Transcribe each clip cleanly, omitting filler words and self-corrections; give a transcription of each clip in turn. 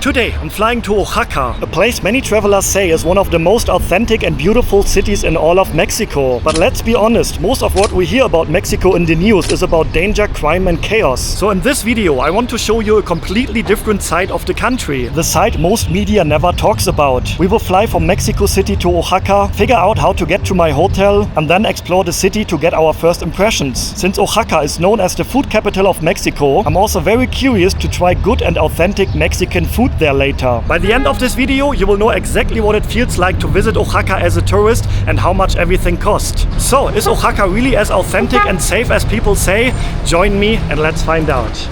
Today I'm flying to Oaxaca, a place many travelers say is one of the most authentic and beautiful cities in all of Mexico. But let's be honest, most of what we hear about Mexico in the news is about danger, crime and chaos. So in this video I want to show you a completely different side of the country, the side most media never talks about. We will fly from Mexico City to Oaxaca, figure out how to get to my hotel and then explore the city to get our first impressions. Since Oaxaca is known as the food capital of Mexico, I'm also very curious to try good and authentic Mexican food there later. By the end of this video, you will know exactly what it feels like to visit Oaxaca as a tourist and how much everything costs. So, is Oaxaca really as authentic and safe as people say? Join me and let's find out.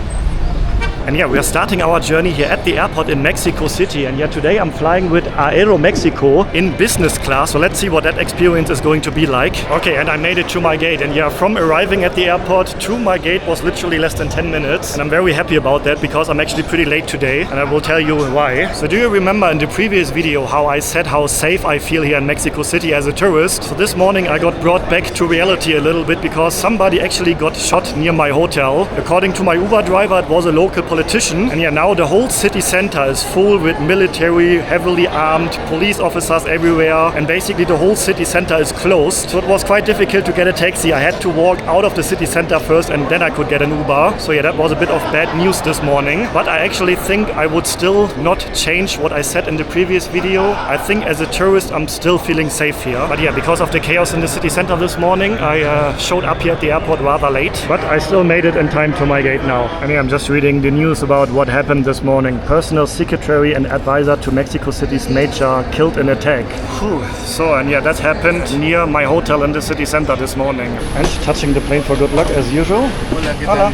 And yeah, we are starting our journey here at the airport in Mexico City. And yeah, today I'm flying with Aeromexico in business class. So let's see what that experience is going to be like. Okay, and I made it to my gate. And yeah, from arriving at the airport to my gate was literally less than 10 minutes. And I'm very happy about that because I'm actually pretty late today. And I will tell you why. So do you remember in the previous video how I said how safe I feel here in Mexico City as a tourist? So this morning I got brought back to reality a little bit because somebody actually got shot near my hotel. According to my Uber driver, it was a local politician. And yeah, now the whole city center is full with military, heavily armed police officers everywhere, and basically the whole city center is closed. So it was quite difficult to get a taxi. I had to walk out of the city center first and then I could get an Uber. So yeah, that was a bit of bad news this morning. But I actually think I would still not change what I said in the previous video. I think as a tourist I'm still feeling safe here. But yeah, because of the chaos in the city center this morning, I showed up here at the airport rather late. But I still made it in time to my gate now. And yeah, I'm just reading the news about what happened this morning. Personal secretary and advisor to Mexico City's mayor killed in attack. Whew. So, and yeah, that happened near my hotel in the city center this morning. And touching the plane for good luck as usual. Hola.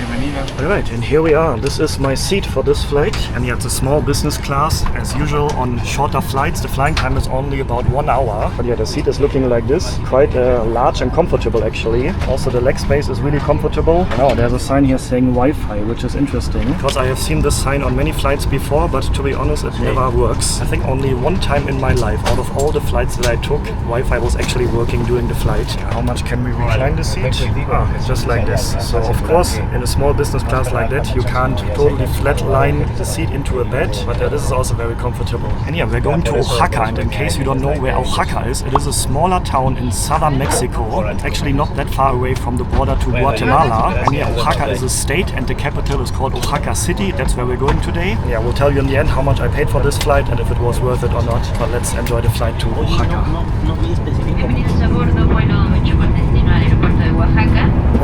Alright, and here we are. This is my seat for this flight. And yeah, it's a small business class. As usual on shorter flights, the flying time is only about 1 hour. But yeah, the seat is looking like this. Quite large and comfortable actually. Also the leg space is really comfortable. And oh, there's a sign here saying Wi-Fi, which is interesting. Because I have seen this sign on many flights before, but to be honest, it never works. I think only one time in my life, out of all the flights that I took, Wi-Fi was actually working during the flight. How much can we recline the seat? It's just like this. So of course, in a small business class like that, you can't totally flatline the seat into a bed, but this is also very comfortable. And yeah, we're going to Oaxaca, and in case you don't know where Oaxaca is, it is a smaller town in southern Mexico, actually not that far away from the border to Guatemala. And yeah, Oaxaca is a state, and the capital is called Oaxaca City. That's where we're going today. Yeah, we'll tell you in the end how much I paid for this flight and if it was worth it or not. But let's enjoy the flight to Oaxaca.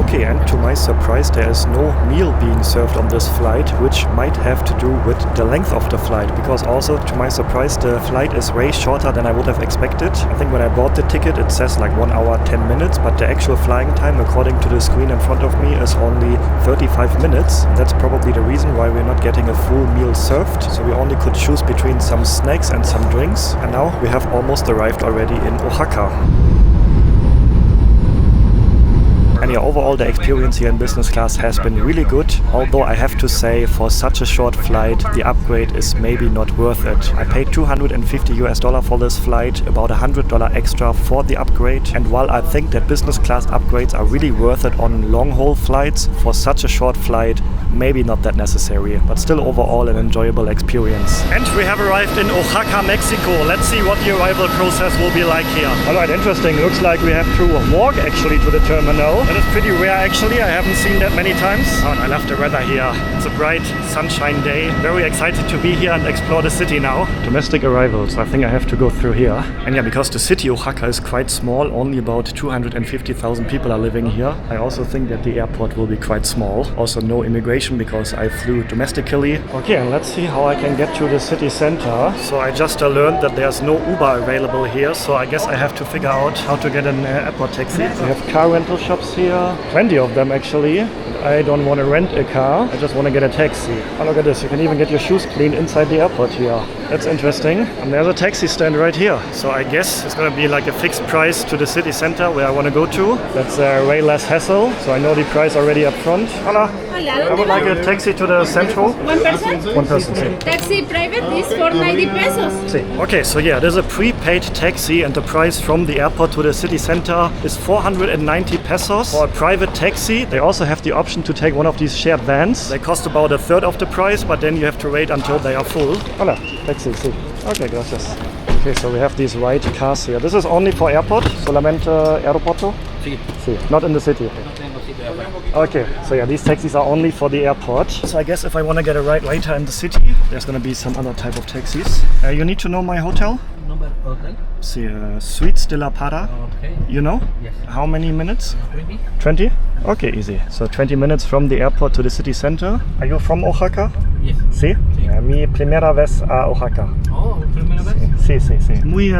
Okay, and to my surprise there is no meal being served on this flight, which might have to do with the length of the flight, because also to my surprise the flight is way shorter than I would have expected. I think when I bought the ticket it says like 1 hour 10 minutes, but the actual flying time according to the screen in front of me is only 35 minutes. That's probably the reason why we're not getting a full meal served. So we only could choose between some snacks and some drinks. And now we have almost arrived already in Oaxaca. And yeah, overall the experience here in business class has been really good, although I have to say for such a short flight the upgrade is maybe not worth it. I paid $250 for this flight, about $100 extra for the upgrade, and while I think that business class upgrades are really worth it on long haul flights, for such a short flight maybe not that necessary, but still overall an enjoyable experience. And we have arrived in Oaxaca, Mexico. Let's see what the arrival process will be like here. Alright, interesting. Looks like we have to walk actually to the terminal. It is pretty rare actually, I haven't seen that many times. Oh, and I love the weather here. It's a bright sunshine day. Very excited to be here and explore the city now. Domestic arrivals, I think I have to go through here. And yeah, because the city Oaxaca is quite small, only about 250,000 people are living here. I also think that the airport will be quite small. Also no immigration because I flew domestically. Okay, and let's see how I can get to the city center. So I just learned that there's no Uber available here, so I guess I have to figure out how to get an airport taxi. We have car rental shops here, plenty of them actually. I don't want to rent a car, I just want to get a taxi. Oh, look at this, you can even get your shoes cleaned inside the airport here. That's interesting. And there's a taxi stand right here. So I guess it's gonna be like a fixed price to the city center where I want to go to. That's way less hassle. So I know the price already up front. Hola. I would like a taxi to the central. One person? One person, sí. Taxi private is for 90 pesos. Sí. Okay, so yeah, there's a prepaid taxi and the price from the airport to the city center is 490 pesos for a private taxi. They also have the option to take one of these shared vans. They cost about a third of the price, but then you have to wait until they are full. Hola, taxi, sí. Okay, gracias. Okay, so we have these white cars here. This is only for airport, solamente aeropuerto? Sí. Sí, not in the city. Okay, so yeah, these taxis are only for the airport. So I guess if I want to get a ride later in the city, there's gonna be some other type of taxis. You need to know my hotel? Number hotel? See, Suites de la Parra. Okay. You know? Yes. How many minutes? 20. 20? Okay, easy. So 20 minutes from the airport to the city center. Are you from Oaxaca? Yes. Sí. Mi primera vez a Oaxaca. Oh, primera vez? Sí, sí, sí. Muy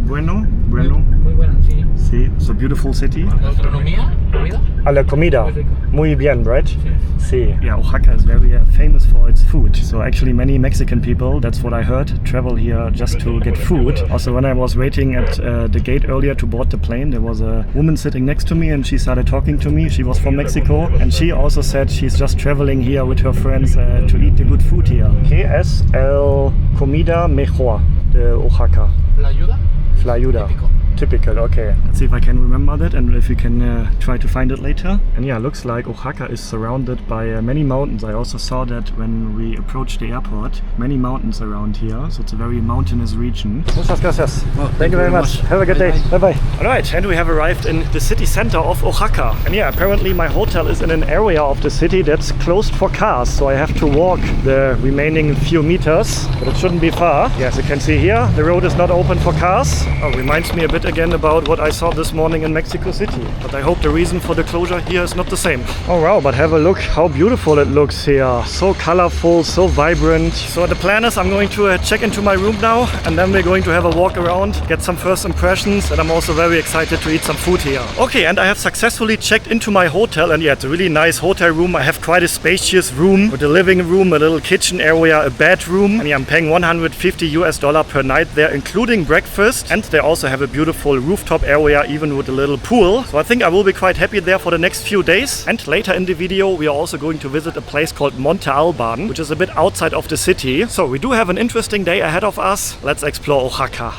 bueno. Muy buena, sí. Sí, it's a beautiful city. Gastronomía, comida. A la comida. Muy rico. Muy bien, right? Sí. Sí. Yeah, Oaxaca is very famous for its food. So actually many Mexican people, that's what I heard, travel here just to get food. Also when I was waiting at the gate earlier to board the plane, there was a woman sitting next to me and she started talking to me. She was from Mexico and she also said she's just traveling here with her friends to eat the good food here. ¿Qué es el comida mejor de Oaxaca? La ayuda. Flayuda. Typical, okay. Let's see if I can remember that and if we can try to find it later. And yeah, looks like Oaxaca is surrounded by many mountains. I also saw that when we approached the airport. Many mountains around here, so it's a very mountainous region. Muchas gracias. Oh, thank you very much. Have a good day. Bye-bye. Alright, and we have arrived in the city center of Oaxaca. And yeah, apparently my hotel is in an area of the city that's closed for cars, so I have to walk the remaining few meters, but it shouldn't be far. Yeah, as you can see here, the road is not open for cars. Oh, reminds me a bit again about what I saw this morning in Mexico City. But I hope the reason for the closure here is not the same. Oh wow, but have a look how beautiful it looks here. So colorful, so vibrant. So the plan is I'm going to check into my room now and then we're going to have a walk around, get some first impressions, and I'm also very excited to eat some food here. Okay, and I have successfully checked into my hotel and yeah, it's a really nice hotel room. I have quite a spacious room with a living room, a little kitchen area, a bedroom. And yeah, I'm paying $150 per night there, including breakfast. And they also have a beautiful rooftop area, even with a little pool. So I think I will be quite happy there for the next few days. And later in the video, we are also going to visit a place called Monte Albán, which is a bit outside of the city. So we do have an interesting day ahead of us. Let's explore Oaxaca.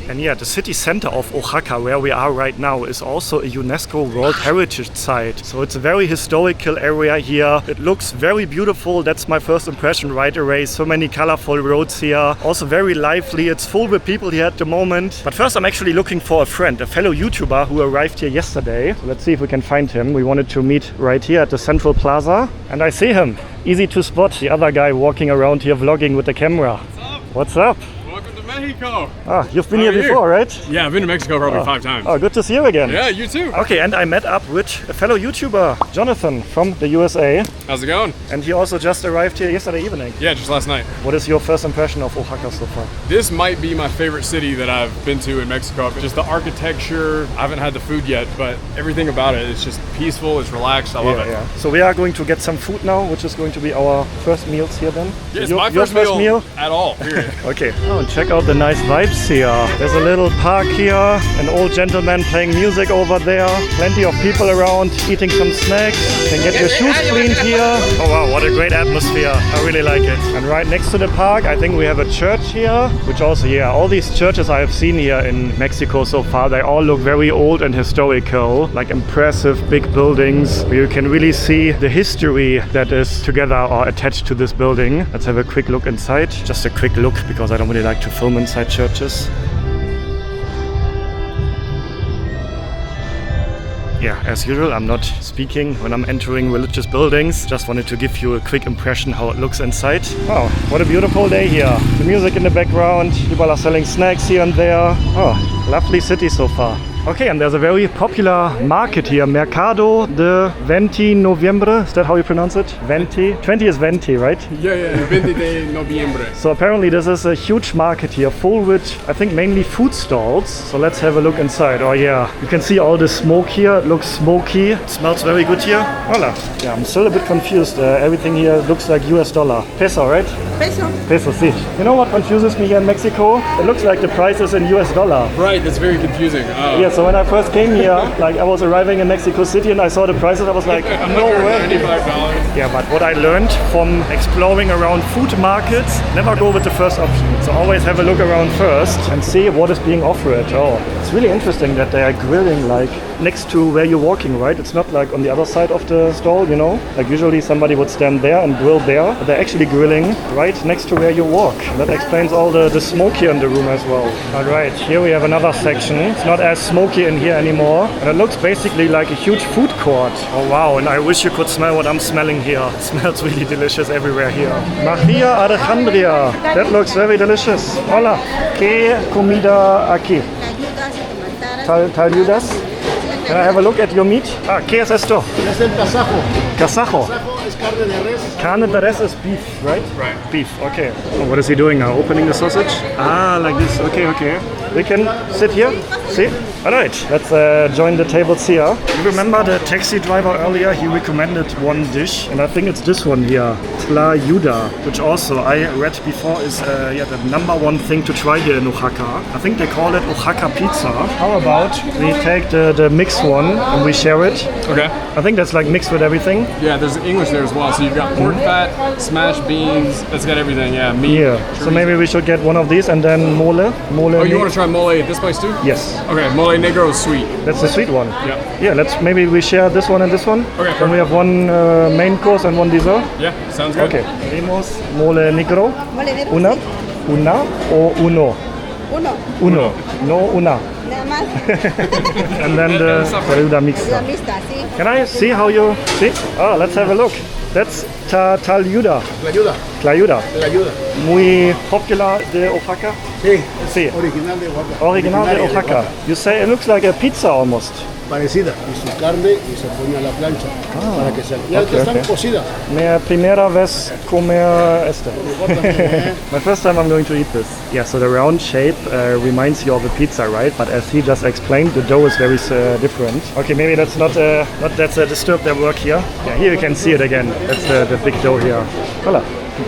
And yeah, the city center of Oaxaca, where we are right now, is also a UNESCO World Heritage Site. So it's a very historical area here. It looks very beautiful. That's my first impression right away. So many colorful roads here. Also very lively. It's full with people here at the moment. But first I'm actually looking for a friend, a fellow YouTuber who arrived here yesterday. So let's see if we can find him. We wanted to meet right here at the Central Plaza. And I see him. Easy to spot. The other guy walking around here vlogging with the camera. What's up? What's up? Mexico. Ah, you've been here before, right? Yeah, I've been to Mexico probably 5 times. Oh, good to see you again. Yeah, you too. Okay, and I met up with a fellow YouTuber, Jonathan from the USA. How's it going? And he also just arrived here yesterday evening. Yeah, just last night. What is your first impression of Oaxaca so far? This might be my favorite city that I've been to in Mexico. Just the architecture, I haven't had the food yet, but everything about it is just peaceful, it's relaxed, I love it. Yeah. So we are going to get some food now, which is going to be our first meals here then. Yeah, it's my first meal at all, period. Okay. Oh, and check out the nice vibes here. There's a little park here, an old gentleman playing music over there, plenty of people around eating some snacks. You can get your shoes cleaned here. Oh wow, what a great atmosphere. I really like it. And right next to the park, I think we have a church here, which also, yeah, all these churches I have seen here in Mexico so far, they all look very old and historical, like impressive big buildings where you can really see the history that is together or attached to this building. Let's have a quick look inside. Just a quick look because I don't really like to film inside churches. Yeah, as usual, I'm not speaking when I'm entering religious buildings. Just wanted to give you a quick impression how it looks inside. Wow, what a beautiful day here. The music in the background, people are selling snacks here and there. Oh, lovely city so far. Okay, and there's a very popular market here, Mercado de 20 Noviembre. Is that how you pronounce it? 20? 20 is 20, right? Yeah, 20 de noviembre. So apparently this is a huge market here, full with, I think, mainly food stalls. So let's have a look inside. Oh yeah, you can see all the smoke here. It looks smoky. It smells very good here. Hola. Yeah, I'm still a bit confused. Everything here looks like US dollar. Peso, right? Peso. Peso, see. You know what confuses me here in Mexico? It looks like the price is in US dollar. Right, that's very confusing. Yeah, so when I first came here, like I was arriving in Mexico City and I saw the prices, I was like, no way. $95. Yeah, but what I learned from exploring around food markets, never go with the first option. So always have a look around first and see what is being offered. Oh, it's really interesting that they are grilling like next to where you're walking, right? It's not like on the other side of the stall, you know? Like usually somebody would stand there and grill there, but they're actually grilling right next to where you walk. That explains all the smoke here in the room as well. Alright, here we have another section. It's not as smoky in here anymore. And it looks basically like a huge food court. Oh wow, and I wish you could smell what I'm smelling here. It smells really delicious everywhere here. Maria Alejandria. That looks very delicious. Hola. ¿Qué comida aquí? ¿Te ayudas? Can I have a look at your meat? Ah, ¿qué es esto? Es el casajo. Casajo. Casajo es carne de res. Carne de res is beef, right? Right. Beef, okay. Oh, what is he doing now? Opening the sausage? Ah, like this. Okay, okay. We can sit here. See? Alright, let's join the tables here. You remember the taxi driver earlier? He recommended one dish, and I think it's this one here, tlayuda, which also I read before is the #1 thing to try here in Oaxaca. I think they call it Oaxaca pizza. How about we take the mixed one and we share it? Okay. I think that's like mixed with everything. Yeah, there's English there as well. So you've got pork fat, smashed beans. That's got everything. Yeah, meat. Yeah. So maybe we should get one of these and then mole. Oh, you want to try mole at this place too? Yes. Okay, mole negro is sweet. That's the sweet one. Yeah. Yeah. Maybe we share this one and this one. Okay. Then we have one main course and one dessert. Yeah, sounds good. Okay. Pedimos mole negro. Mole negro. Una o uno. Uno. No una. Nada más. And then the tlayuda La mixta. mixta, sí. Can I see how you see? Oh, let's have a look. That's tlayuda. La ayuda. Tlayuda. La ayuda. Muy popular de Oaxaca. Sí. Sí. Original de Oaxaca. Original de Originaria Oaxaca. You say it looks like a pizza almost. Parecida. Y su carne y se pone a la plancha para que sean. Ya okay, están okay. cocidas. Mi primera vez comer este. My first time I'm going to eat this. Yeah, so the round shape reminds you of a pizza, right? But as he just explained, the dough is very different. Okay, maybe that's not that's disturb their work here. Yeah, here you can see it again. That's the big dough here. Hola.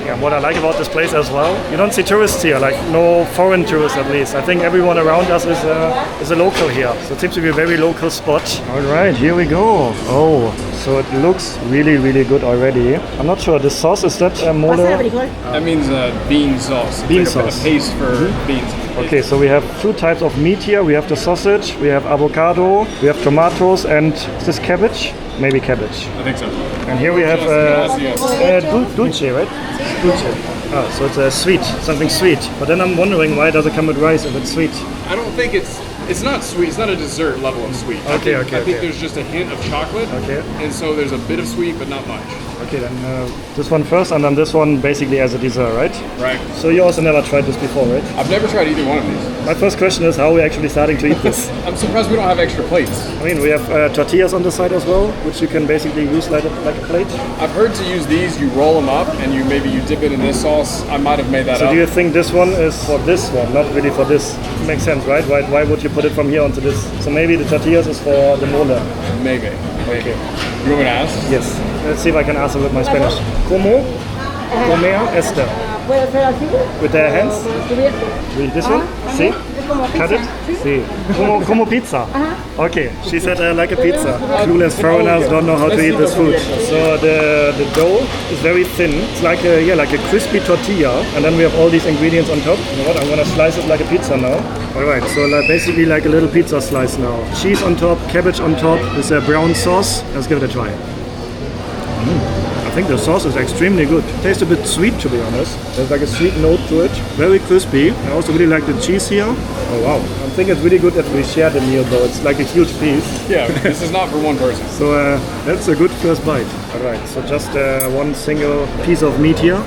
Yeah, what I like about this place as well, you don't see tourists here, like no foreign tourists at least. I think everyone around us is a local here. So it seems to be a very local spot. All right, here we go. Oh, so it looks really, really good already. I'm not sure, the sauce, is that mole? That means bean sauce. It's Bean like sauce. A paste for beans. Okay, so we have two types of meat here. We have the sausage, we have avocado, we have tomatoes, and is this cabbage? Maybe cabbage. I think so. And here we have dulce, right? Dulce. Oh, so it's sweet, something sweet. But then I'm wondering, why does it come with rice if it's sweet? I don't think it's not sweet. It's not a dessert level of sweet. I think there's just a hint of chocolate. Okay. And so there's a bit of sweet, but not much. Okay, then this one first, and then this one basically as a dessert, right? Right. So you also never tried this before, right? I've never tried either one of these. My first question is, how are we actually starting to eat this? I'm surprised we don't have extra plates. I mean, we have tortillas on the side as well, which you can basically use like a plate. I've heard to use these, you roll them up, and you dip it in this sauce. I might have made that up. So do you think this one is for this one, not really for this? Makes sense, right? Why would you put it from here onto this? So maybe the tortillas is for the mole. Maybe. Okay. You want me to ask? Yes. Let's see if I can answer with my Spanish. ¿Cómo comer esta? With their hands? With this one? See? Cut it? See. Como pizza? Okay. She said like a pizza. Clueless foreigners don't know how to eat this food. So the dough is very thin. It's like a crispy tortilla. And then we have all these ingredients on top. You know what? I'm gonna slice it like a pizza now. Alright, so basically like a little pizza slice now. Cheese on top, cabbage on top, with a brown sauce. Let's give it a try. I think the sauce is extremely good. Tastes a bit sweet, to be honest. There's like a sweet note to it. Very crispy. I also really like the cheese here. Oh wow. I think it's really good that we share the meal though. It's like a huge piece. Yeah, this is not for one person. So that's a good first bite. Alright, so just one single piece of meat here.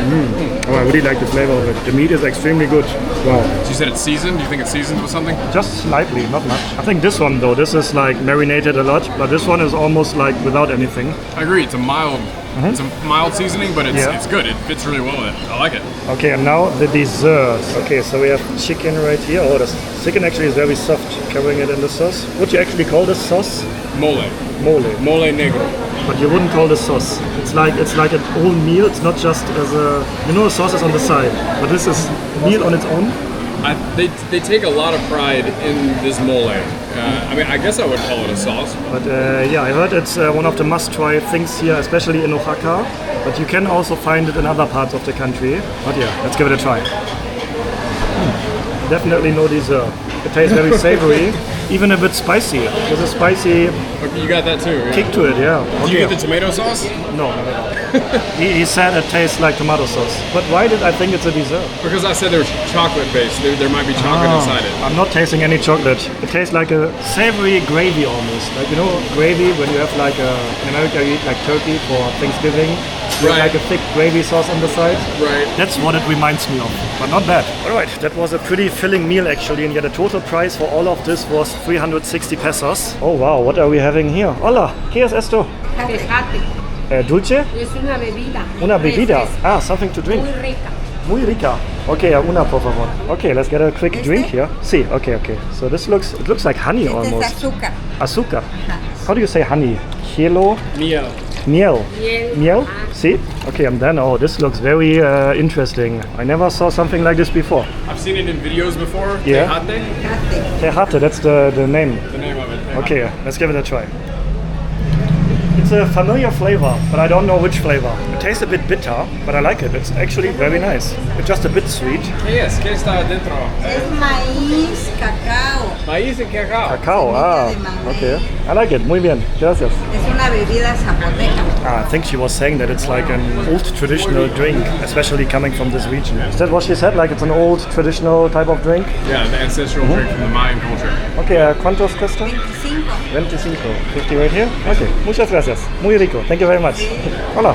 Oh, I really like the flavor of it. The meat is extremely good. Wow. So you said it's seasoned? Do you think it's seasoned with something? Just slightly, not much. I think this one though, this is like marinated a lot, but this one is almost like without anything. I agree. It's a mild seasoning, but it's good. It fits really well with it. I like it. Okay, and now the desserts. Okay, so we have chicken right here. Oh, the chicken actually is very soft, covering it in the sauce. Would you actually call this sauce? Mole. Mole. Mole negro. But you wouldn't call this sauce. It's like an whole meal. It's not just as a, the sauce is on the side, but this is meal on its own. They take a lot of pride in this mole. I mean, I guess I would call it a sauce. But yeah, I heard it's one of the must-try things here, especially in Oaxaca. But you can also find it in other parts of the country. But yeah, let's give it a try. Definitely no dessert. It tastes very savory, even a bit spicy. There's a spicy Okay, you got that too, right? kick to it, yeah. Did you get the tomato sauce? No, not at all. he said it tastes like tomato sauce. But why did I think it's a dessert? Because I said there's chocolate based. There might be chocolate inside it. I'm not tasting any chocolate. It tastes like a savory gravy almost. Like, gravy when you have like in America you eat like turkey for Thanksgiving. You have Right. like a thick gravy sauce on the side. Right. That's what it reminds me of, but not bad. Alright, that was a pretty filling meal actually, and yeah, the total price for all of this was 360 pesos. Oh wow, what are we having here? Hola, ¿qué es esto? Tejate. Dulce? Es una bebida. Una bebida. Refresca. Ah, something to drink. Muy rica. Muy rica. Okay, una por favor. Okay, let's get a quick drink here. Sí, okay. So it looks like honey almost. azúcar. Azúcar. How do you say honey? Hielo? Miel. Miel. Miel. Miel? See? Okay, and then, oh, this looks very interesting. I never saw something like this before. I've seen it in videos before. Yeah. Tejate, Tejate, that's the name. the name of it. Tejate. Okay, let's give it a try. It's a familiar flavor, but I don't know which flavor. It tastes a bit bitter, but I like it. It's actually very nice. It's just a bit sweet. ¿Qué es? ¿Qué está adentro? Es maíz, cacao. Maíz y cacao. Cacao, okay. I like it. Muy bien. Gracias. Es una bebida zapoteca. I think she was saying that it's like an old traditional drink, especially coming from this region. Is that what she said? Like it's an old traditional type of drink? Yeah, the ancestral drink from the Mayan culture. Okay, ¿cuántos cuesta? 25. 25. 50 right here? Okay, muchas gracias. Muy rico. Thank you very much. Hola.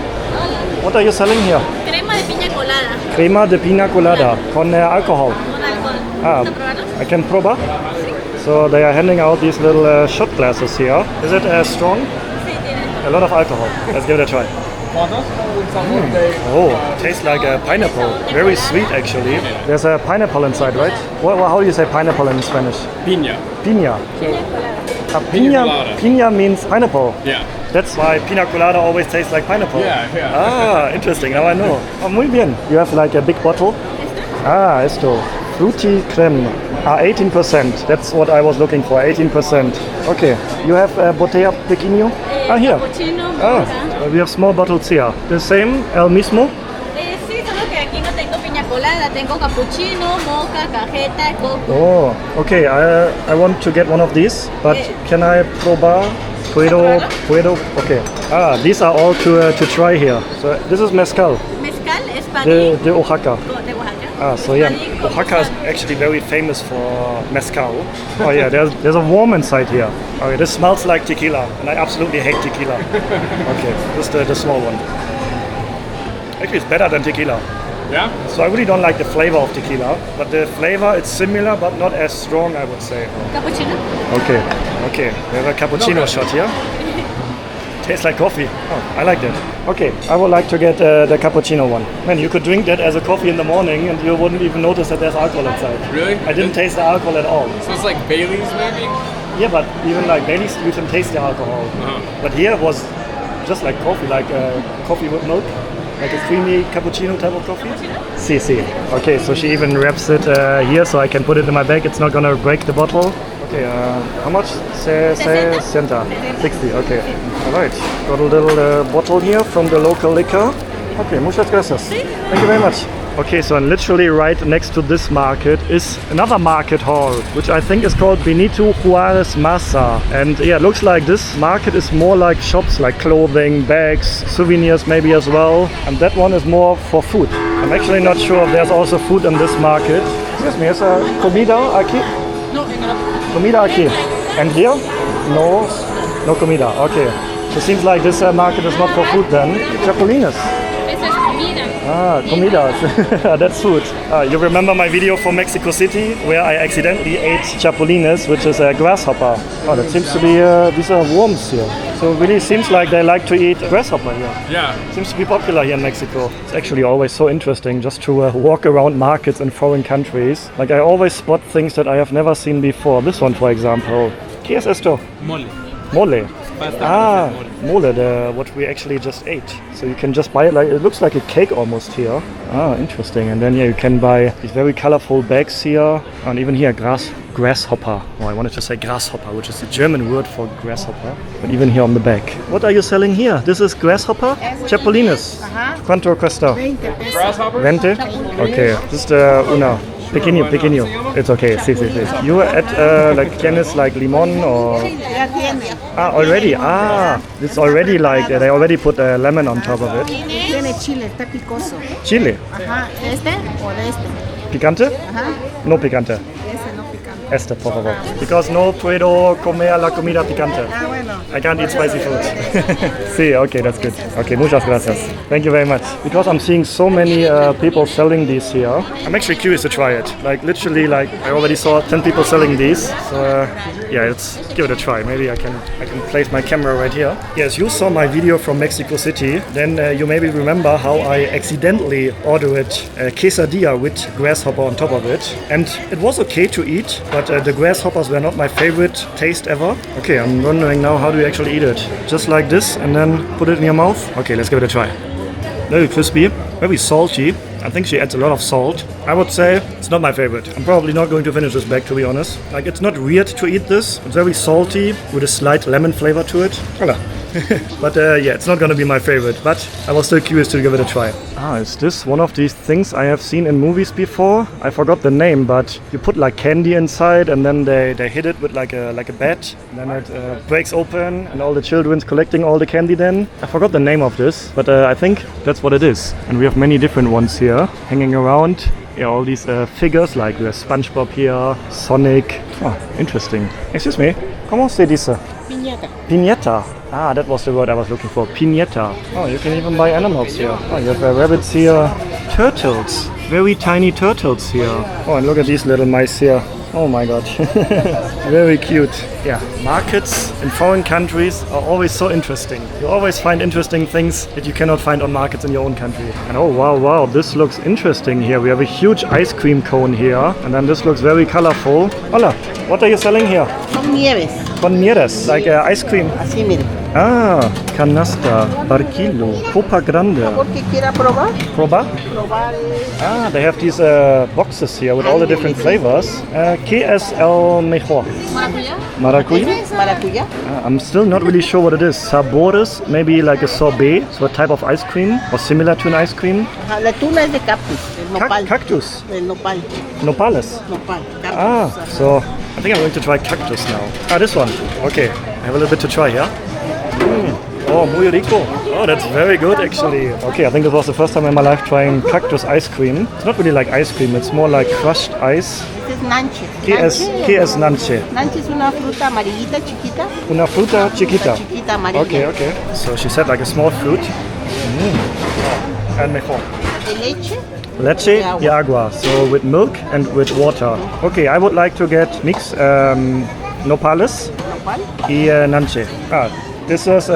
What are you selling here? Crema de piña colada. Crema de piña colada con alcohol. Con alcohol. Ah, ¿Gusta probarlo? I can probar? So they are handing out these little shot glasses here. Is it strong? Sí, tiene. A lot of alcohol. Let's give it a try. Oh, tastes like a pineapple. Very sweet actually. There's a pineapple inside, right? How do you say pineapple in Spanish? Piña. Piña. Piña colada. Piña means pineapple. Yeah. That's why pina colada always tastes like pineapple. Yeah. Ah, interesting. Now I know. Oh, muy bien. You have like a big bottle. Ah, esto. Fruity creme. 18%. That's what I was looking for. 18%. Okay. You have botella pequeño? Here. Cappuccino, mocha. We have small bottles here. The same, el mismo. Sí, solo que aquí no tengo piña colada. Tengo cappuccino, mocha, cajeta, coco. Oh, okay. I want to get one of these, but can I probar? Puedo. Okay. These are all to try here. So this is mezcal, Mezcal, español. the Oaxaca. De Oaxaca. So yeah, Oaxaca is actually very famous for mezcal. Oh yeah, there's a worm inside here. Okay, this smells like tequila, and I absolutely hate tequila. Okay, this is the small one. Actually, it's better than tequila. Yeah? So I really don't like the flavor of tequila, but the flavor it's similar, but not as strong, I would say. Cappuccino. Okay, we have a cappuccino shot here. Tastes like coffee. Oh, I like that. Okay, I would like to get the cappuccino one. Man, you could drink that as a coffee in the morning and you wouldn't even notice that there's alcohol inside. Really? I didn't taste the alcohol at all. So it's like Bailey's maybe? Yeah, but even like Baileys, you can taste the alcohol. But here it was just like coffee, like coffee with milk. Like a creamy cappuccino type of coffee? Si. Okay, so she even wraps it here so I can put it in my bag. It's not gonna break the bottle. Okay, how much? 60, okay. Alright, got a little bottle here from the local liquor. Okay, muchas gracias. Thank you very much. Okay, so literally right next to this market is another market hall, which I think is called Benito Juarez Masa. And yeah, it looks like this market is more like shops, like clothing, bags, souvenirs maybe as well. And that one is more for food. I'm actually not sure if there's also food in this market. Excuse me, is a comida aquí? No, Comida aquí. And here? No comida. Okay. So it seems like this market is not for food then. Chapulines. Esa es comida. Ah, comidas. That's food. You remember my video from Mexico City where I accidentally ate chapulines, which is a grasshopper. Oh, that seems to be, these are worms here. So it really seems like they like to eat grasshopper here. Yeah. Seems to be popular here in Mexico. It's actually always so interesting just to walk around markets in foreign countries. Like I always spot things that I have never seen before. This one, for example. ¿Qué es esto? Mole. Mole. Pasta Ah, mole. mole, what we actually just ate. So you can just buy it, like it looks like a cake almost here. Ah, interesting. And then yeah, you can buy these very colorful bags here. And even here, grasshopper. Oh, I wanted to say grasshopper, which is the German word for grasshopper. But even here on the back. What are you selling here? This is grasshopper? Chapulines. ¿Cuánto cuesta? 20 pesos. Grasshopper? 20? Okay, this is the una. Pequeño. It's okay. Sí. You add like tienes like limon or Ya tiene. ah already it's already like they already put a lemon on top of it. Tiene chile, está picoso. Chile, Ajá, ¿este o de este? picante? Ajá, No picante. ese no picante. Este, por favor. Because no puedo comer la comida picante. Ah, bueno. I can't eat spicy food. Sí, okay, that's good. Okay, muchas gracias. Thank you very much. Because I'm seeing so many people selling these here, I'm actually curious to try it. Like literally, like I already saw 10 people selling these. So yeah, let's give it a try. Maybe I can place my camera right here. Yes, you saw my video from Mexico City. Then you maybe remember how I accidentally ordered a quesadilla with grasshopper on top of it, and it was okay to eat, but the grasshoppers were not my favorite taste ever. Okay, I'm wondering now, how do you actually eat it? Just like this and then put it in your mouth? Okay, let's give it a try. Very crispy, very salty. I think she adds a lot of salt. I would say it's not my favorite. I'm probably not going to finish this bag, to be honest. Like, it's not weird to eat this. It's very salty with a slight lemon flavor to it. Voila. But yeah, it's not gonna be my favorite, but I was still curious to give it a try. Ah, is this one of these things I have seen in movies before? I forgot the name, but you put like candy inside and then they hit it with like a bat, and then it breaks open and all the children's collecting all the candy then. I forgot the name of this, but I think that's what it is. And we have many different ones here hanging around. Yeah, all these figures, like we have SpongeBob here, Sonic. Oh, interesting. Excuse me, ¿cómo se dice? Piñata. Piñata. Ah, that was the word I was looking for. Piñata. Oh, you can even buy animals here. Oh, you have rabbits here. Turtles. Very tiny turtles here. Oh, and look at these little mice here. Oh my god. Very cute. Yeah, markets in foreign countries are always so interesting. You always find interesting things that you cannot find on markets in your own country. And oh wow, this looks interesting here. We have a huge ice cream cone here. And then this looks very colorful. Hola, what are you selling here? Son nieves. Con nieves, like ice cream. Así, mire. Ah, canasta, par kilo, copa grande. Porque quiera probar. Proba? Probar. Ah, they have these boxes here with all the different flavors. ¿Qué es el mejor? Maracuya? Maracuyá. I'm still not really sure what it is. Sabores, maybe like a sorbet, so a type of ice cream, or similar to an ice cream. Ajá, la tuna es de cactus, el nopal. Cactus. El nopal. Nopales. Nopal. Cactus. Ah, so I think I'm going to try cactus now. Ah, this one. Okay, I have a little bit to try here. Oh, muy rico. Oh, that's very good actually. Okay, I think this was the first time in my life trying cactus ice cream. It's not really like ice cream, it's more like crushed ice. Este es nanche. ¿Qué es nanche? Nanche es una fruta amarillita chiquita. Una fruta chiquita. Chiquita amarilla. Okay. So she said like a small fruit. And mejor. De leche. Leche y agua. So with milk and with water. Okay, I would like to get mix nopales Nopal. y nanche. Ah, this is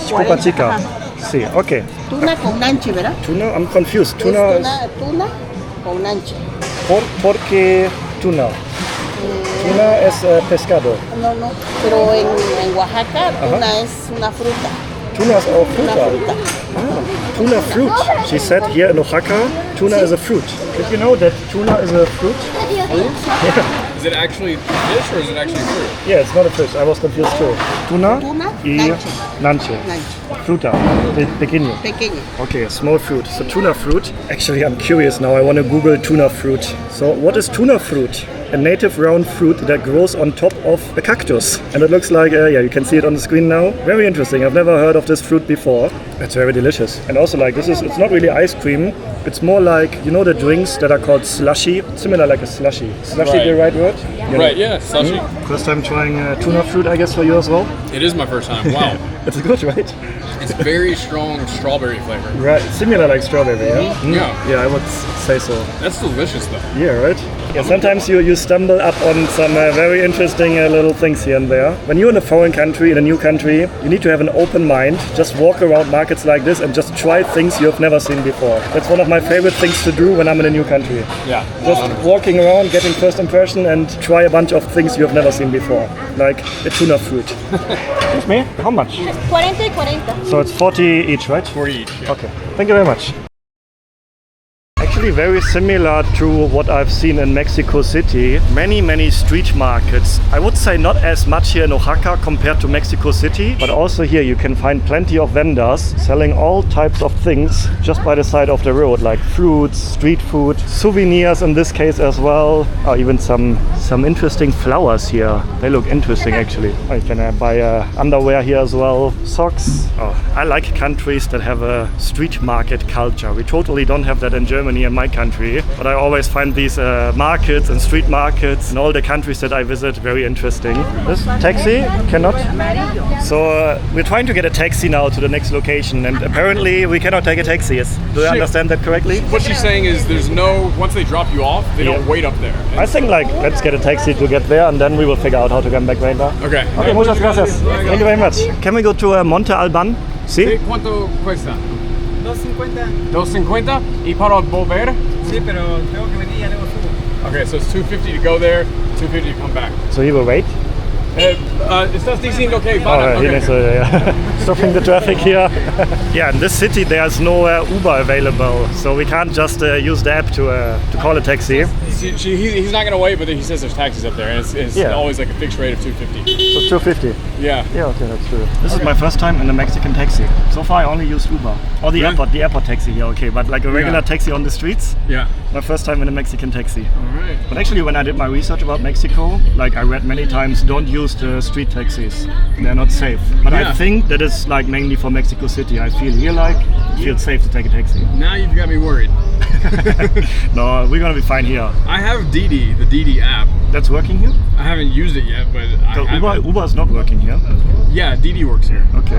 chupa chica. Sí, okay. Tuna con nanche, ¿verdad? Tuna, I'm confused. Tuna Es is... tuna con nanche. ¿Por qué tuna? Tuna es pescado. No, pero en Oaxaca tuna es una fruta. Tuna is our fruit. Una fruta. Ah, tuna fruit. She said here in Oaxaca, tuna is a fruit. Did you know that tuna is a fruit? Is it actually fish or is it actually fruit? Yeah, it's not a fish. I was confused too. Tuna y nanche. Fruta. Pequeño. Pequeño. Okay, a small fruit. So tuna fruit. Actually, I'm curious now. I want to Google tuna fruit. So what is tuna fruit? A native round fruit that grows on top of a cactus. And it looks like, yeah, you can see it on the screen now. Very interesting. I've never heard of this fruit before. It's very delicious. And also like it's not really ice cream. It's more like, you know the drinks that are called slushy? Similar like a slushy. Slushy, Right. the right word? Right, yeah, slushy. First time trying tuna fruit, I guess, for you as well? It is my first time. Wow. It's good, right? It's very strong strawberry flavor. Right, similar like strawberry, yeah? Mm. Yeah. I would say so. That's delicious though. Yeah, right? Yeah, sometimes you stumble up on some very interesting little things here and there. When you're in a foreign country, in a new country, you need to have an open mind. Just walk around markets like this and just try things you've never seen before. That's one of my favorite things to do when I'm in a new country. Yeah. Just walking around, getting first impression and try a bunch of things you have never seen before. Like a tuna fruit. Excuse me? How much? 40 y 40. So it's 40 each, right? 40 each. Yeah. Okay. Thank you very much. Actually very similar to what I've seen in Mexico City. Many street markets. I would say not as much here in Oaxaca compared to Mexico City, but also here you can find plenty of vendors selling all types of things just by the side of the road, like fruits, street food, souvenirs in this case as well, or even some interesting flowers here. They look interesting actually. You can buy underwear here as well, socks. Oh, I like countries that have a street market culture. We totally don't have that in Germany, in my country, but I always find these markets and street markets in all the countries that I visit very interesting. This taxi cannot. So we're trying to get a taxi now to the next location, and apparently we cannot take a taxi. Do I understand that correctly? What she's saying is there's no, once they drop you off, they don't wait up there. I think like let's get a taxi to get there, and then we will figure out how to come back later. Okay. Okay, muchas gracias. Thank you very much. Can we go to Monte Albán? Sí. ¿Cuánto cuesta? 2.50. 250 y para volver? Sí, pero tengo que venir y ya luego subo. Okay, so it's 250 to go there, 250 to come back. So he will wait. Estás diciendo que stopping the traffic here. Yeah, in this city there's no Uber available, so we can't just use the app to call a taxi. He's not going to wait, but he says there's taxis up there, and it's always like a fixed rate of 250. So 250? Yeah. Yeah, okay, that's true. This is my first time in a Mexican taxi. So far I only used Uber. Or the airport taxi here, okay, but like a regular taxi on the streets. Yeah. My first time in a Mexican taxi. Alright. But actually when I did my research about Mexico, like I read many times, don't use the street taxis. They're not safe. But I think that is like mainly for Mexico City. I feel here like it feels safe to take a taxi. Now you've got me worried. No, we're gonna be fine here. I have Didi, the Didi app. That's working here? I haven't used it yet, but Uber is not working here. Yeah, Didi works here. Okay,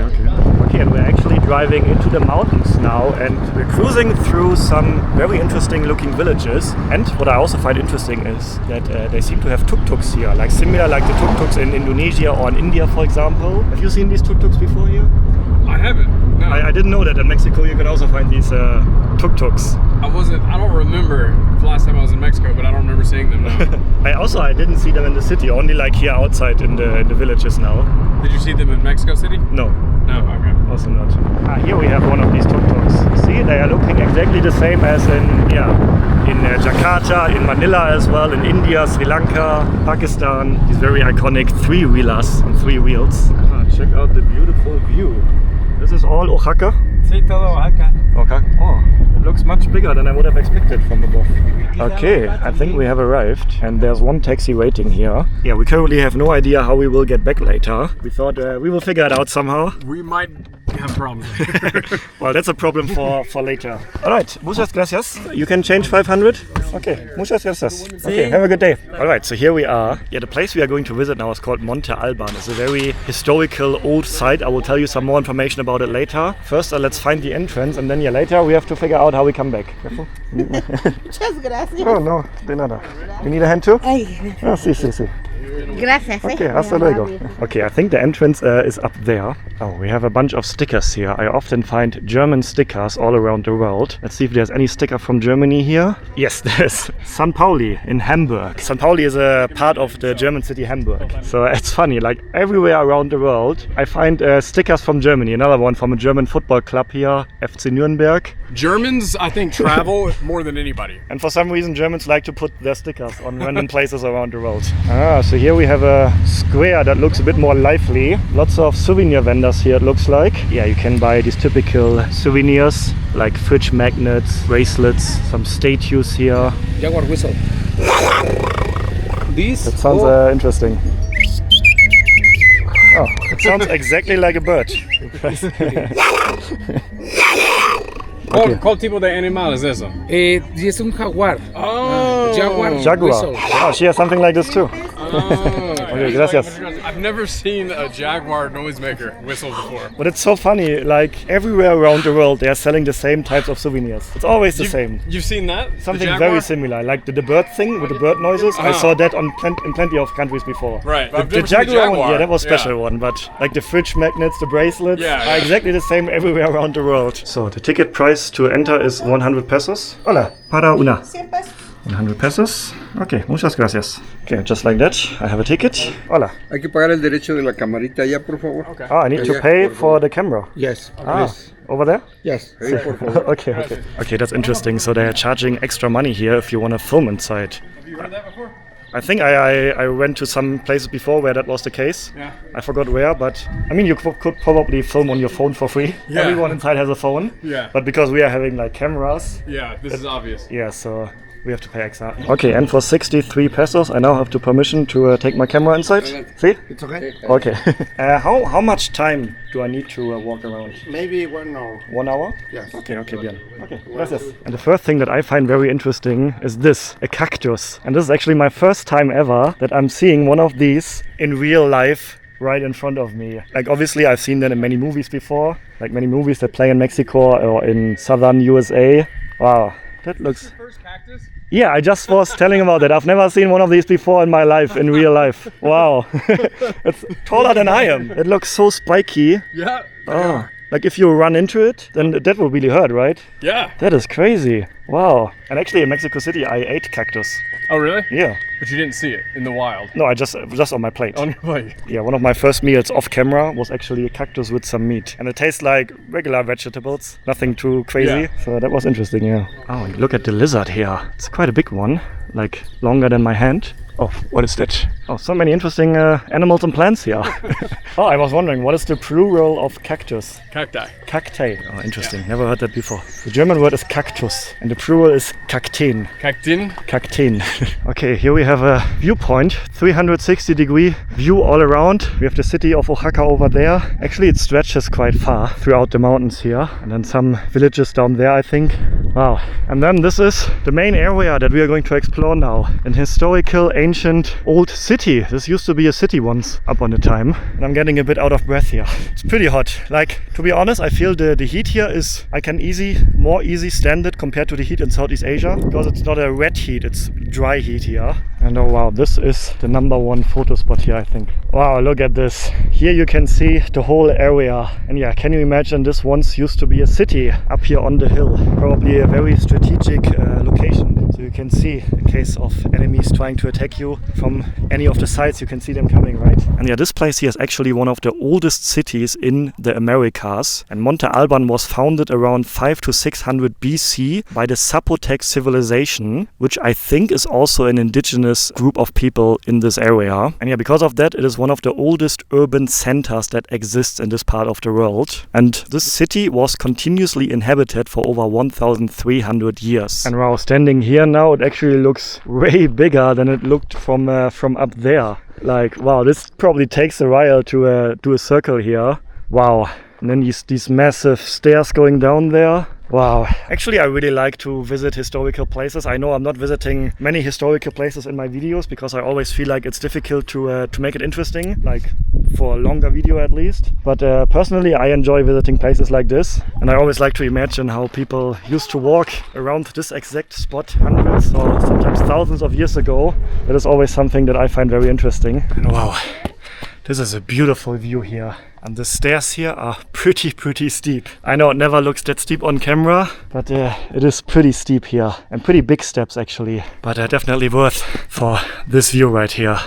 and we're actually driving into the mountains now, and we're cruising through some very interesting looking villages. And what I also find interesting is that they seem to have tuk-tuks here, like similar like the tuk-tuks in Indonesia or in India, for example. Have you seen these tuk-tuks before here? I haven't. No. I didn't know that in Mexico you could also find these tuk-tuks. I don't remember the last time I was in Mexico, but I don't remember seeing them now. I didn't see them in the city, only like here outside in the villages now. Did you see them in Mexico City? No. No, okay. Also not. Here we have one of these tuk-tuks. See, they are looking exactly the same as in Jakarta, in Manila as well, in India, Sri Lanka, Pakistan. These very iconic three-wheelers on three wheels. Check out the beautiful view. This is all Oaxaca? Sí, todo Oaxaca. Okay. Oh, it looks much bigger than I would have expected from above. Okay, I think we have arrived, and there's one taxi waiting here. Yeah, we currently have no idea how we will get back later. We thought we will figure it out somehow. We might have problems. Well, that's a problem for later. Alright, muchas gracias. You can change 500? Okay, muchas gracias. Okay, have a good day. Alright, so here we are. Yeah, the place we are going to visit now is called Monte Albán. It's a very historical old site. I will tell you some more information about it later. First, let's find the entrance, and then later we have to figure out how we come back. Careful. Muchas gracias. Oh, no, de nada. You need a hand too? Ay, Oh, sí. gracias. Okay, hasta luego. Okay, I think the entrance is up there. Oh, we have a bunch of stickers here. I often find German stickers all around the world. Let's see if there's any sticker from Germany here. Yes, there's St. Pauli in Hamburg. St. Pauli is a part of the German city Hamburg. So it's funny, like everywhere around the world, I find stickers from Germany. Another one from a German football club here, FC Nürnberg. Germans, I think, travel more than anybody. And for some reason, Germans like to put their stickers on random places around the world. So here we have a square that looks a bit more lively. Lots of souvenir vendors here, it looks like. Yeah, you can buy these typical souvenirs like fridge magnets, bracelets, some statues here. Jaguar whistle. These? That sounds interesting. Oh, it sounds exactly like a bird. ¿Cuál tipo de animal es eso? Es un jaguar. Oh, Jaguar. Jaguar. Whistle. Oh, she has something like this too. Okay, gracias. I've never seen a Jaguar noisemaker whistle before. But it's so funny, like everywhere around the world, they are selling the same types of souvenirs. It's always the same. You've seen that? The Something Jaguar? very similar, like the bird thing with the bird noises. I saw that in plenty of countries before. Right. But I've The never seen Jaguar one, Jaguar. yeah, that was special one. But like the fridge magnets, the bracelets, are exactly the same everywhere around the world. So the ticket price to enter is 100 pesos. Hola, para una. 100 pesos. Okay, muchas gracias. Okay, just like that, I have a ticket. Hola. Hay que pagar el derecho de la camarita allá, por favor. Okay. Ah, I need to pay for the camera. Yes, please. Over there? Yes, ahí, por favor. Okay. Okay, that's interesting. So they're charging extra money here if you want to film inside. Have you heard that before? I think I went to some places before where that was the case. Yeah. I forgot where, but I mean, you could probably film on your phone for free. Yeah. Everyone inside has a phone. Yeah. But because we are having like cameras, Yeah, this is obvious. yeah, so we have to pay extra. Okay, and for 63 pesos, I now have the permission to take my camera inside. See? It's okay? Okay. How much time do I need to walk around? Maybe 1 hour. 1 hour? Yes. Okay, bien. Okay, gracias. And the first thing that I find very interesting is this, a cactus. And this is actually my first time ever that I'm seeing one of these in real life right in front of me. Like obviously I've seen them in many movies before, like many movies that play in Mexico or in southern USA. Wow, that looks... First cactus? Yeah, I just was telling about that. I've never seen one of these before in my life, in real life. Wow. It's taller than I am. It looks so spiky. Yeah. Oh. Like if you run into it, then that will really hurt, right? Yeah. That is crazy. Wow. And actually in Mexico City, I ate cactus. Oh, really? Yeah. But you didn't see it in the wild. No, I just on my plate. On your plate. Yeah, one of my first meals off camera was actually a cactus with some meat. And it tastes like regular vegetables, nothing too crazy. Yeah. So that was interesting, yeah. Oh, and look at the lizard here. It's quite a big one, like longer than my hand. Oh, what is that? Oh, so many interesting animals and plants here. Oh, I was wondering, what is the plural of cactus? Cacti. Cacti. Oh, interesting. Never heard that before. The German word is cactus, and the plural is Kakteen. Cactin. Kakteen. Okay, here we have a viewpoint, 360-degree view all around. We have the city of Oaxaca over there. Actually, it stretches quite far throughout the mountains here, and then some villages down there, I think. Wow. And then this is the main area that we are going to explore now. An historical, ancient, old city. This used to be a city once upon a time. And I'm getting a bit out of breath here. It's pretty hot. Like, to be honest, I feel the heat here is, I can more easy stand it compared to the heat in Southeast Asia, because it's not a red heat, it's dry heat here. And oh wow, this is the #1 photo spot here, I think. Wow, look at this. Here you can see the whole area. And yeah, can you imagine this once used to be a city up here on the hill? Probably a very strategic location. So you can see in case of enemies trying to attack you from any of the sides, you can see them coming, right? And yeah, this place here is actually one of the oldest cities in the Americas. And Monte Albán was founded around 500 to 600 BC by the Zapotec civilization, which I think is also an indigenous group of people in this area. And yeah, because of that, it is one of the oldest urban centers that exists in this part of the world. And this city was continuously inhabited for over 1,300 years. And wow, standing here now, it actually looks way bigger than it looked from up there. Like, wow, this probably takes a while to do a circle here. Wow. And then these massive stairs going down there. Wow. Actually, I really like to visit historical places. I know I'm not visiting many historical places in my videos because I always feel like it's difficult to make it interesting, like for a longer video at least. But personally, I enjoy visiting places like this. And I always like to imagine how people used to walk around this exact spot hundreds or sometimes thousands of years ago. That is always something that I find very interesting. And wow, this is a beautiful view here. And the stairs here are pretty steep. I know it never looks that steep on camera, but it is pretty steep here. And pretty big steps actually. But definitely worth for this view right here.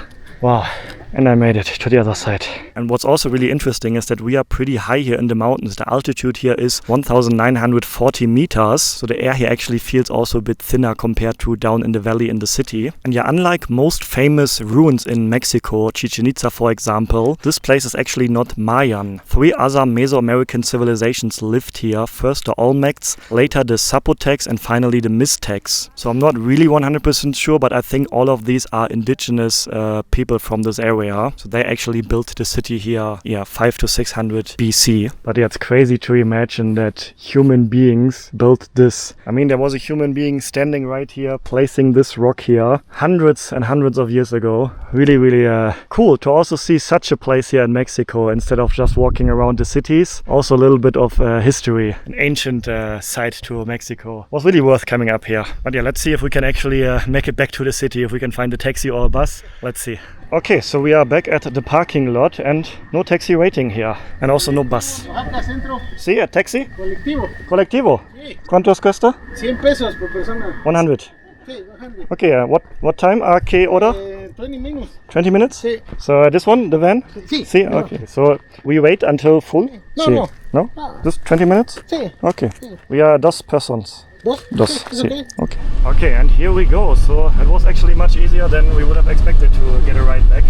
Wow. And I made it to the other side. And what's also really interesting is that we are pretty high here in the mountains. The altitude here is 1,940 meters. So the air here actually feels also a bit thinner compared to down in the valley in the city. And yeah, unlike most famous ruins in Mexico, Chichen Itza for example, this place is actually not Mayan. 3 other Mesoamerican civilizations lived here. First the Olmecs, later the Zapotecs, and finally the Mixtecs. So I'm not really 100% sure, but I think all of these are indigenous people from this area. area. So they actually built the city here, 5 to 600 BC. But yeah, it's crazy to imagine that human beings built this. I mean, there was a human being standing right here, placing this rock here hundreds and hundreds of years ago. Really, really cool to also see such a place here in Mexico instead of just walking around the cities. Also a little bit of history, an ancient side to Mexico. Was really worth coming up here. But yeah, let's see if we can actually make it back to the city, if we can find a taxi or a bus. Let's see. Okay, so we are back at the parking lot and no taxi waiting here. And also no bus. Oaxaca Centro, See, a taxi? colectivo. Colectivo? Sí. ¿Cuántos cuesta? 100 pesos por persona. 100. Sí, 100. Okay, what time? RK order? 20 minutes. 20 minutes? Sí. So this one, the van? Sí. See, okay. So we wait until full? No, Sí. no. No? Just 20 minutes? Sí. Okay. We are dos persons. Dos. Dos. Sí, Sí. okay. Okay. Okay, and here we go. So it was actually much easier than we would have expected to get a ride back.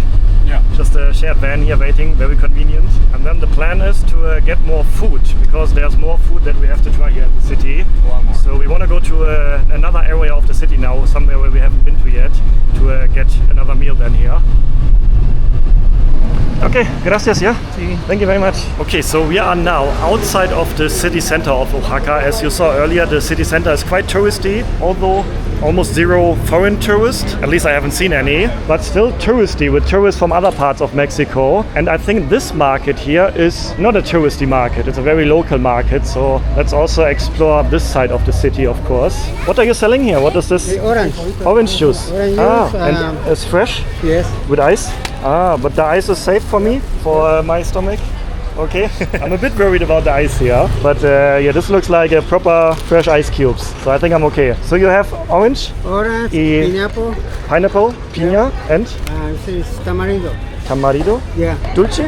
Yeah. Just a shared van here waiting, very convenient. And then the plan is to get more food, because there's more food that we have to try here in the city. A lot more. So we want to go to another area of the city now, somewhere where we haven't been to yet, to get another meal then here. Okay, gracias, yeah? Thank you very much. Okay, so we are now outside of the city center of Oaxaca. As you saw earlier, the city center is quite touristy, although almost zero foreign tourists. At least I haven't seen any, but still touristy with tourists from other parts of Mexico. And I think this market here is not a touristy market. It's a very local market. So let's also explore this side of the city, of course. What are you selling here? What is this? Orange. Orange juice. Orange Ah, juice, and it's fresh? Yes. With ice? Ah, but the ice is safe for me, for my stomach? Okay. I'm a bit worried about the ice here, but yeah, this looks like a proper fresh ice cubes, so I think I'm okay. So you have orange, Orange, Y- pineapple, pineapple, piña, and this is tamarindo. tamarindo, Yeah. dulce?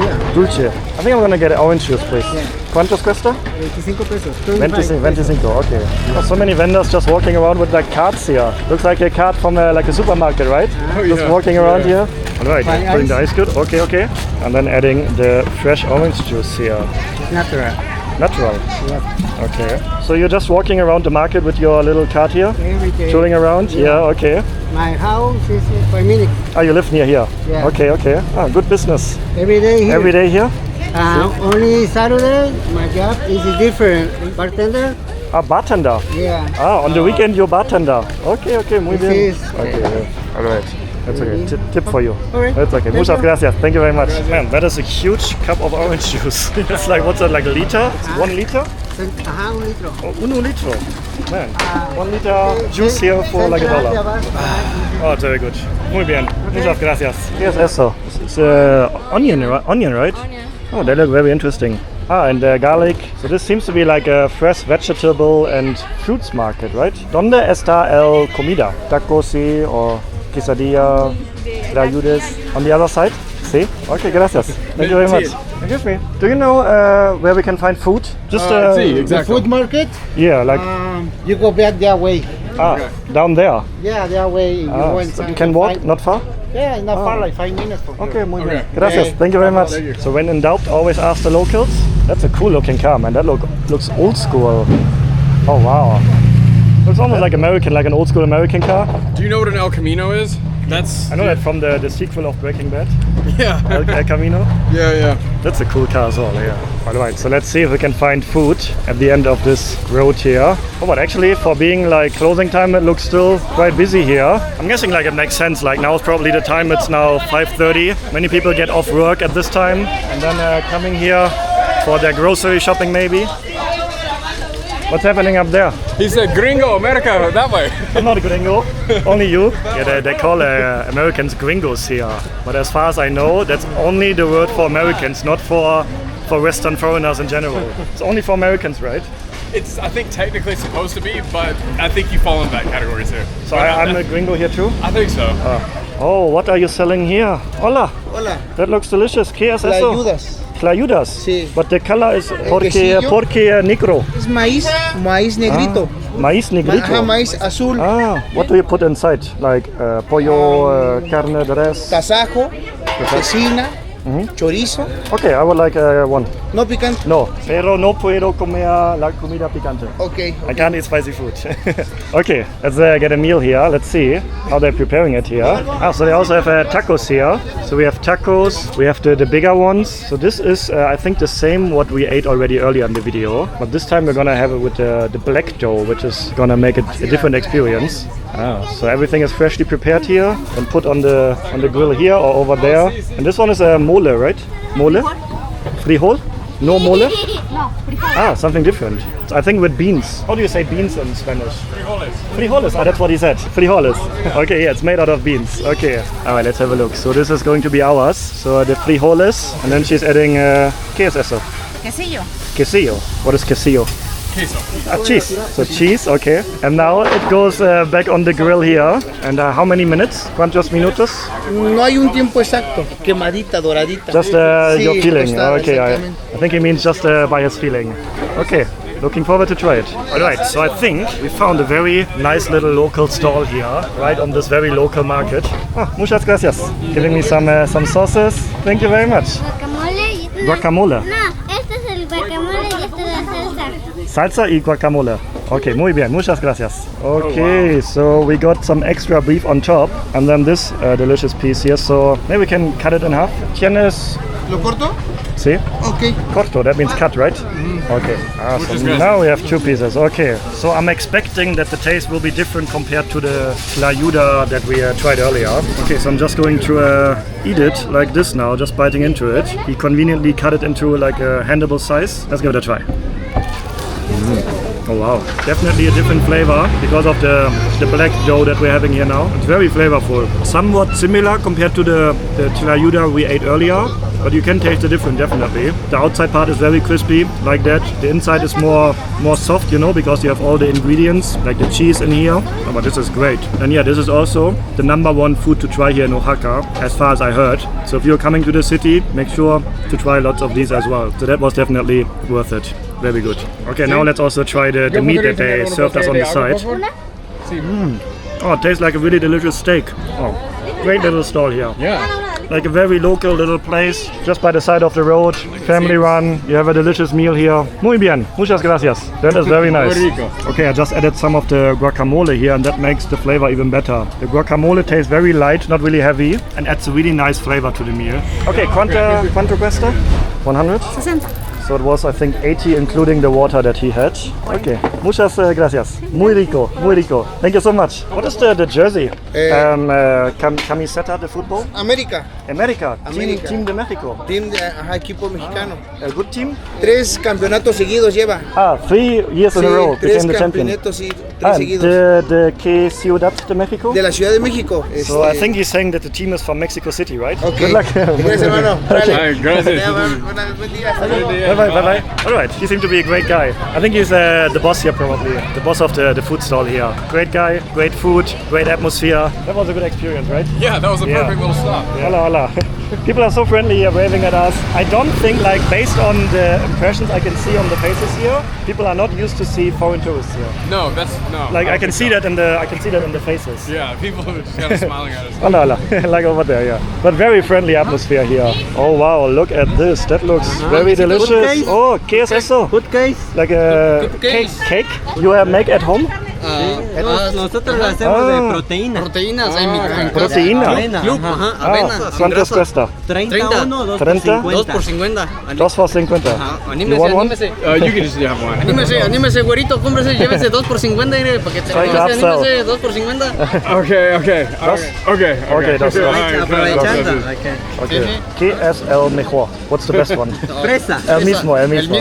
Yeah. Dulce. I think I'm gonna get orange juice, please. ¿Cuántos cuesta? 25 pesos. 25, okay. Oh, so many vendors just walking around with like carts here. Looks like a cart from like a supermarket, right? Just yeah. walking around Yeah. here. Alright, Fine putting the ice. ice good. Okay, okay. And then adding the fresh orange juice here. Natural. Natural. Yeah. Okay. So you're just walking around the market with your little cart here? Every day. Touring around? Yeah, okay. My house is 5 minutes. Oh, you live near here? Yeah. Okay, okay. Ah, good business. Every day here. Every day here? Only Saturday, my job is different. Bartender? Ah, bartender. Yeah. Ah, on the weekend you're bartender. Okay, okay, muy bien. This is- Okay, yeah. Alright. That's okay. Tip for you. Alright. That's okay. Thank Muchas you. gracias. Thank you very much. Man, that is a huge cup of orange juice. It's like, what's that, like a liter? It's 1 liter? Un litro. Oh, 1 litro. Man, 1 liter juice here for like $1. Oh, it's very good. Muy bien. Muchas gracias. Here's eso. It's onion, right? Onion, right? Oh, they look very interesting. Ah, and garlic. So this seems to be like a fresh vegetable and fruits market, right? ¿Dónde está el comida? Tacos or quesadilla, tlayudes? On the other side? See? Okay, gracias. Thank you very much. Excuse me. Do you know where we can find food? Just See, The exactly. food market, yeah, like you go back that way. down there. Yeah, that way. You Ah, went so you can walk, not far? Yeah, it's not far, like 5 minutes from Okay, here. muy Okay. bien. Gracias. Okay. Thank you very much. Thank you. So when in doubt, always ask the locals. That's a cool looking car, man. That looks old school. Oh wow. Looks almost like American, like an old school American car. Do you know what an El Camino is? That's I know that from the sequel of Breaking Bad, yeah. El Camino. Yeah. That's a cool car as well, yeah. Alright, so let's see if we can find food at the end of this road here. Oh, but actually for being like closing time, it looks still quite busy here. I'm guessing like it makes sense, like now is probably the time, it's now 5:30. Many people get off work at this time and then coming here for their grocery shopping maybe. What's happening up there? He said Gringo America that way. I'm not a gringo, only you. Yeah, they call Americans gringos here. But as far as I know, that's only the word for Americans, not for Western foreigners in general. It's only for Americans, right? It's I think technically supposed to be, but I think you fall in that category too. So I'm a gringo here too? I think so. Oh, what are you selling here? Hola, Hola. that looks delicious. ¿Qué es eso? Ayudas. Clayudas. Sí. But the color is quesillo. porque negro. Es maíz negrito. Maíz negrito. Ajá, maíz azul. Ah, what do you put inside? Like pollo, carne de res? Tasajo, cecina, chorizo. Okay, I would like one. No picante. No, pero no puedo comer la comida picante. Okay. I can't eat spicy food. Okay, let's get a meal here. Let's see how they're preparing it here. Ah, so they also have tacos here. So we have tacos, we have the bigger ones. So this is, I think, the same what we ate already earlier in the video. But this time we're gonna have it with the black dough, which is gonna make it a different experience. Ah, so everything is freshly prepared here and put on the grill here or over there. And this one is a mole, right? Mole? Frijol? No mole? No, frijol. Ah, something different. I think with beans. How do you say beans in Spanish? Frijoles. Frijoles. Ah, that's what he said. Frijoles. Okay, yeah, it's made out of beans. Okay. All right, let's have a look. So this is going to be ours. So the frijoles, and then she's adding. ¿Qué es eso? Quesillo. Quesillo. What is quesillo? Queso. Ah, cheese. So cheese. Okay. And now it goes back on the grill here. And how many minutes? ¿Cuántos minutos? No hay un tiempo exacto. Quemadita, doradita. Just Sí, your feeling. tostada, Okay. I exactamente. think he means just by his feeling. Okay. Looking forward to try it. Alright, so I think we found a very nice little local stall here, right on this very local market. Ah, muchas gracias. Giving me some sauces. Thank you very much. Guacamole. Guacamole. No, este es el guacamole y esta es la salsa. Salsa y guacamole. Okay, muy bien. Muchas gracias. Okay, so we got some extra beef on top and then this delicious piece here. So maybe we can cut it in half. ¿Tienes? ¿Lo corto? See? Okay. Corto, that means cut, right? Okay. Ah, so now we have two pieces. Okay. So I'm expecting that the taste will be different compared to the tlayuda that we tried earlier. Okay, so I'm just going to eat it like this now, just biting into it. He conveniently cut it into like a handable size. Let's give it a try. Oh wow, definitely a different flavor because of the black dough that we're having here now. It's very flavorful. Somewhat similar compared to the tlayuda we ate earlier, but you can taste the difference definitely. The outside part is very crispy, like that. The inside is more soft, you know, because you have all the ingredients, like the cheese in here. Oh, but this is great. And yeah, this is also the #1 food to try here in Oaxaca, as far as I heard. So if you're coming to the city, make sure to try lots of these as well. So that was definitely worth it. Very good. Okay, now let's also try the meat that they served us on the side. Oh, it tastes like a really delicious steak. Oh, great little stall here. Yeah. Like a very local little place, just by the side of the road, family run. You have a delicious meal here. Muy bien, muchas gracias. That is very nice. Muy rico. Okay, I just added some of the guacamole here and that makes the flavor even better. The guacamole tastes very light, not really heavy, and adds a really nice flavor to the meal. Okay, ¿cuánto cuesta? 100? 60. So it was, I think, 80 including the water that he had. Okay, muchas gracias. Muy rico, muy rico. Thank you so much. What is the jersey? Camiseta de fútbol? América. America. América. Team de México. Team de, equipo mexicano. A good team? 3 campeonatos seguidos lleva. Ah, 3 years in a row Sí, 3 became the champion. campeonatos, sí, 3 seguidos. De qué ciudad de México? De la Ciudad de México. So I think he's saying that the team is from Mexico City, right? Okay. Good luck. Gracias, hermano. Ay, gracias. Buen día. Bye bye. Alright, he seemed to be a great guy. I think he's the boss here probably. The boss of the food stall here. Great guy, great food, great atmosphere. That was a good experience, right? Yeah, that was a Yeah. perfect little stop. Hola, hola. People are so friendly here, waving at us. I don't think, like, based on the impressions I can see on the faces here, people are not used to see foreign tourists here. No, that's no. Like, I don't can think see so. that in the faces. Yeah, people are just kind of smiling at us. Hola, hola. Like over there, yeah. But very friendly atmosphere here. Oh wow, look at this. That looks very delicious. Oh, ¿qué es eso? Food case. Like a cake? You make at home? Nosotros lo hacemos de proteína. Proteínas. Proteína. Avena. Ajá. Ah, ¿cuántos cuesta? 31, 2 30? por 50. 2 por 50. You want one? You can just have one. Anímese, güerito, cómprese, llévese 2 por 50, para que te Try to upsell. anímese 2 por 50. Okay. Okay, that's right. Aprovechando. Okay. ¿Qué es el mejor? What's the best one? Fresa. El mismo. El mismo.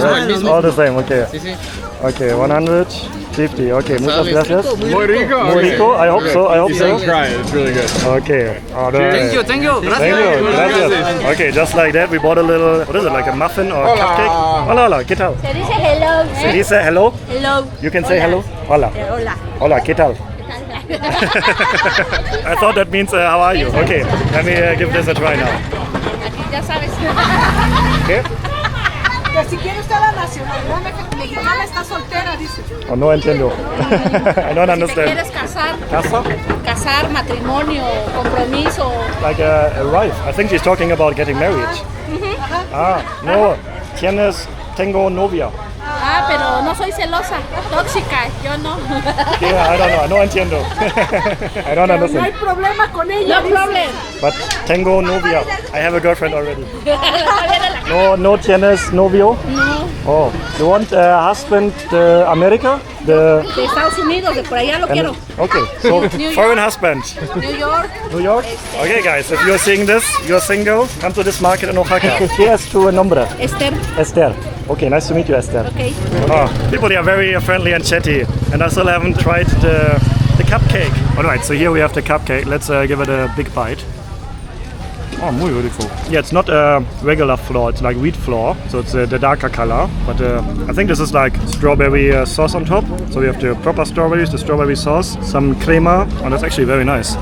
All the same, okay. Sí. Okay, 150. Okay, muchas gracias. Muy rico. Muy rico. I hope so. You should try it. It's really good. Okay. All right. Thank you. Thank you. Gracias. Okay, just like that, we bought a little, what is it, like a muffin or a cupcake? Hola, ¿qué tal? Se dice hello. Se dice hello? Hello. You can say hello? Hola. Hola. Hola, ¿qué tal? I thought that means how are you? Okay, let me give this a try now. Aquí ya sabes. ¿Qué? Que si quiere usted la nacionalidad mexicana está soltera, dice. Oh, no entiendo. I don't Si te understand. quieres casar, Casa? casar, matrimonio, compromiso. Like a wife. I think she's talking about getting married. Ah, no. Tengo novia. Ah, pero no soy celosa, tóxica, yo no. Yeah, I don't know. No entiendo. I don't No hay understand. problema con ella. No problem. But tengo novia. I have a girlfriend already. No tienes novio? No, Oh, you want a husband America? de Estados Unidos, de por allá lo quiero. Okay, so New foreign York. husband. New York. New York? Okay, guys, if you're seeing this, you're single, come to this market in Oaxaca. ¿Qué es tu nombre? Esther. Esther. Okay, nice to meet you, Esther. Okay. Oh, people here are very friendly and chatty, and I still haven't tried the cupcake. Alright, so here we have the cupcake. Let's give it a big bite. Oh, muy beautiful. Yeah, it's not a regular flour, it's like wheat flour, so it's the darker color. But I think this is like strawberry sauce on top. So we have the proper strawberries, the strawberry sauce, some crema, and that's actually very nice.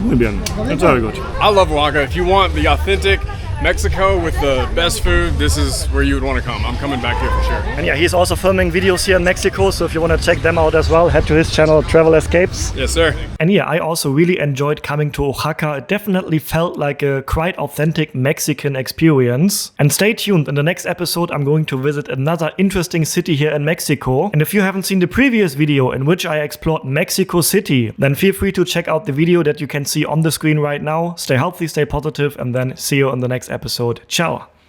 Muy bien. It's very good. I love Oaxaca. If you want the authentic Mexico with the best food, this is where you would want to come. I'm coming back here for sure. And yeah, he's also filming videos here in Mexico, so if you want to check them out as well, head to his channel, Travel Escapes. Yes, sir. And yeah, I also really enjoyed coming to Oaxaca. It definitely felt like a quite authentic Mexican experience. And stay tuned, in the next episode I'm going to visit another interesting city here in Mexico. And if you haven't seen the previous video in which I explored Mexico City, then feel free to check out the video that you can see on the screen right now. Stay healthy, stay positive, and then see you in the next episode. Ciao!